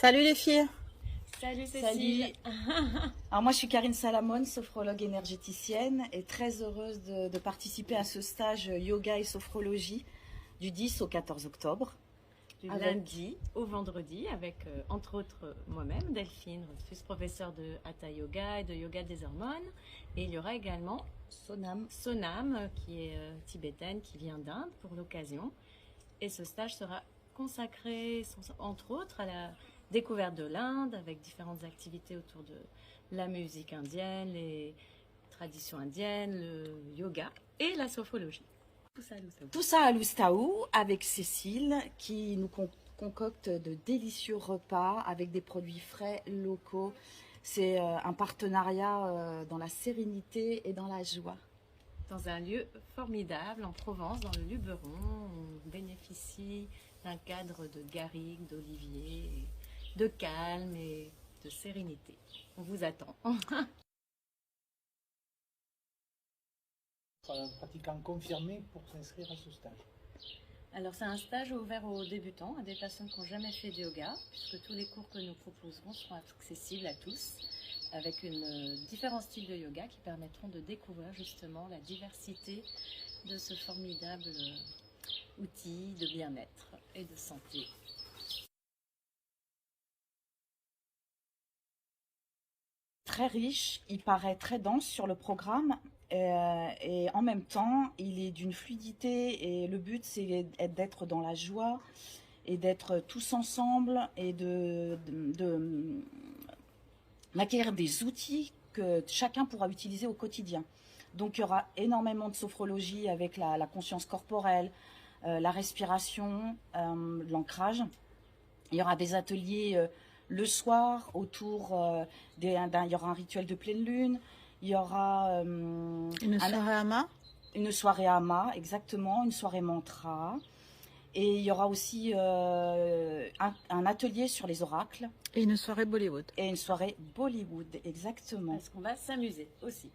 Salut les filles. Salut Cécile. Alors moi je suis Karine Salamone, sophrologue énergéticienne et très heureuse de participer à ce stage yoga et sophrologie du 10 au 14 octobre. Du lundi au vendredi avec entre autres moi-même, Delphine Rutfus, professeure de Hatha Yoga et de Yoga des hormones. Et il y aura également Sonam qui est tibétaine, qui vient d'Inde pour l'occasion. Et ce stage sera consacré entre autres à la découverte de l'Inde avec différentes activités autour de la musique indienne, les traditions indiennes, le yoga et la sophrologie. Tout ça à Loustaou avec Cécile qui nous concocte de délicieux repas avec des produits frais, locaux. C'est un partenariat dans la sérénité et dans la joie. Dans un lieu formidable en Provence, dans le Luberon, on bénéficie d'un cadre de garrigue, d'olivier, de calme et de sérénité. On vous attend. Un pratiquant confirmé pour s'inscrire à ce stage. Alors c'est un stage ouvert aux débutants, à des personnes qui n'ont jamais fait de yoga, puisque tous les cours que nous proposerons seront accessibles à tous, avec différents styles de yoga qui permettront de découvrir justement la diversité de ce formidable outil de bien-être et de santé. Très riche, il paraît très dense sur le programme et en même temps il est d'une fluidité et le but c'est d'être dans la joie et d'être tous ensemble et d'acquérir des outils que chacun pourra utiliser au quotidien. Donc il y aura énormément de sophrologie avec la conscience corporelle, la respiration, l'ancrage. Il y aura des ateliers le soir autour il y aura un rituel de pleine lune. Il y aura Une soirée ama. Une soirée ama, exactement, une soirée mantra. Et il y aura aussi un atelier sur les oracles. Et une soirée Bollywood. Et une soirée Bollywood, exactement. Parce qu'on va s'amuser aussi.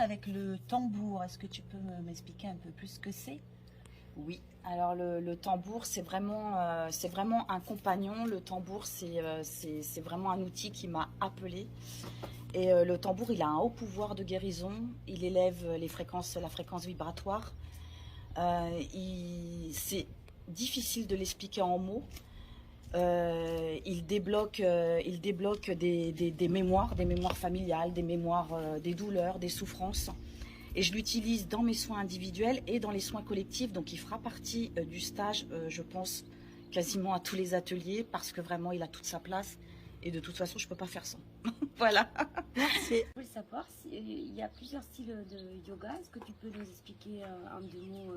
Avec le tambour, est-ce que tu peux m'expliquer un peu plus ce que c'est? Oui, alors le tambour, c'est vraiment un compagnon. Le tambour, c'est vraiment un outil qui m'a appelée. Et le tambour, il a un haut pouvoir de guérison. Il élève la fréquence vibratoire. C'est difficile de l'expliquer en mots. Il débloque des mémoires familiales, des mémoires des douleurs, des souffrances. Et je l'utilise dans mes soins individuels et dans les soins collectifs. Donc il fera partie du stage, je pense, quasiment à tous les ateliers parce que vraiment il a toute sa place. Et de toute façon, je ne peux pas faire sans. Voilà. Merci. Je voulais savoir s'il y a plusieurs styles de yoga. Est-ce que tu peux nous expliquer en deux mots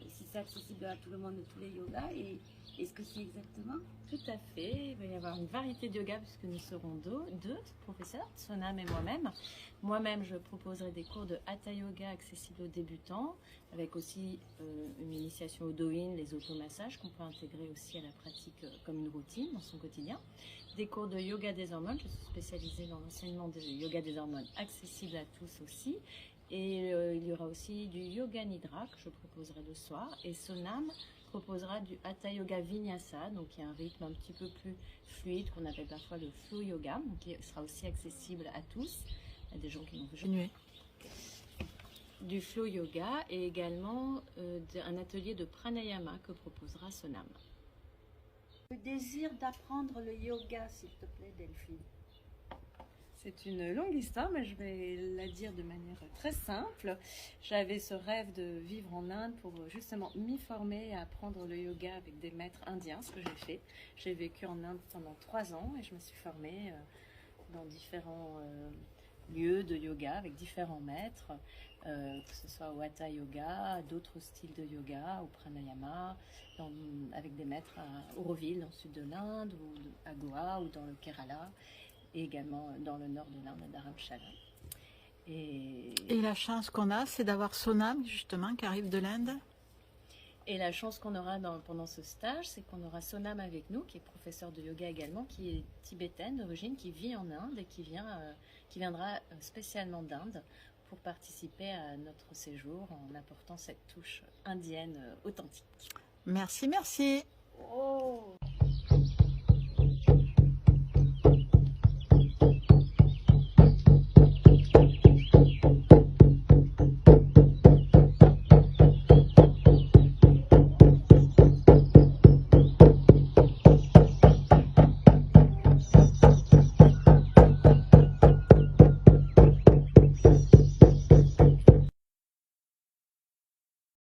si c'est accessible à tout le monde, tous les yogas et ce que c'est exactement? Tout à fait, il va y avoir une variété de yoga puisque nous serons deux professeurs, Sonam et moi-même. Moi-même, je proposerai des cours de Hatha Yoga accessibles aux débutants, avec aussi une initiation au Doin, les automassages qu'on peut intégrer aussi à la pratique comme une routine dans son quotidien. Des cours de yoga des hormones, je suis spécialisée dans l'enseignement du yoga des hormones, accessible à tous aussi. Et il y aura aussi du yoga nidra que je proposerai le soir. Et Sonam proposera du Hatha Yoga Vinyasa, donc il y a un rythme un petit peu plus fluide qu'on appelle parfois le flow yoga, donc qui sera aussi accessible à tous. Il y a des gens qui l'ont Continuez. Du flow yoga et également un atelier de pranayama que proposera Sonam. Le désir d'apprendre le yoga, s'il te plaît, Delphine. C'est une longue histoire, mais je vais la dire de manière très simple. J'avais ce rêve de vivre en Inde pour justement m'y former et apprendre le yoga avec des maîtres indiens, ce que j'ai fait. J'ai vécu en Inde pendant 3 ans et je me suis formée dans différents lieux de yoga avec différents maîtres, que ce soit au Hatha Yoga, d'autres styles de yoga, au pranayama, avec des maîtres à Auroville, dans le sud de l'Inde, ou à Goa, ou dans le Kerala, et également dans le nord de l'Inde, à Dharamshala. Et la chance qu'on a, c'est d'avoir Sonam, justement, qui arrive de l'Inde. Et la chance qu'on aura pendant ce stage, c'est qu'on aura Sonam avec nous, qui est professeur de yoga également, qui est tibétaine d'origine, qui vit en Inde et qui viendra spécialement d'Inde pour participer à notre séjour en apportant cette touche indienne authentique. Merci, merci. Oh.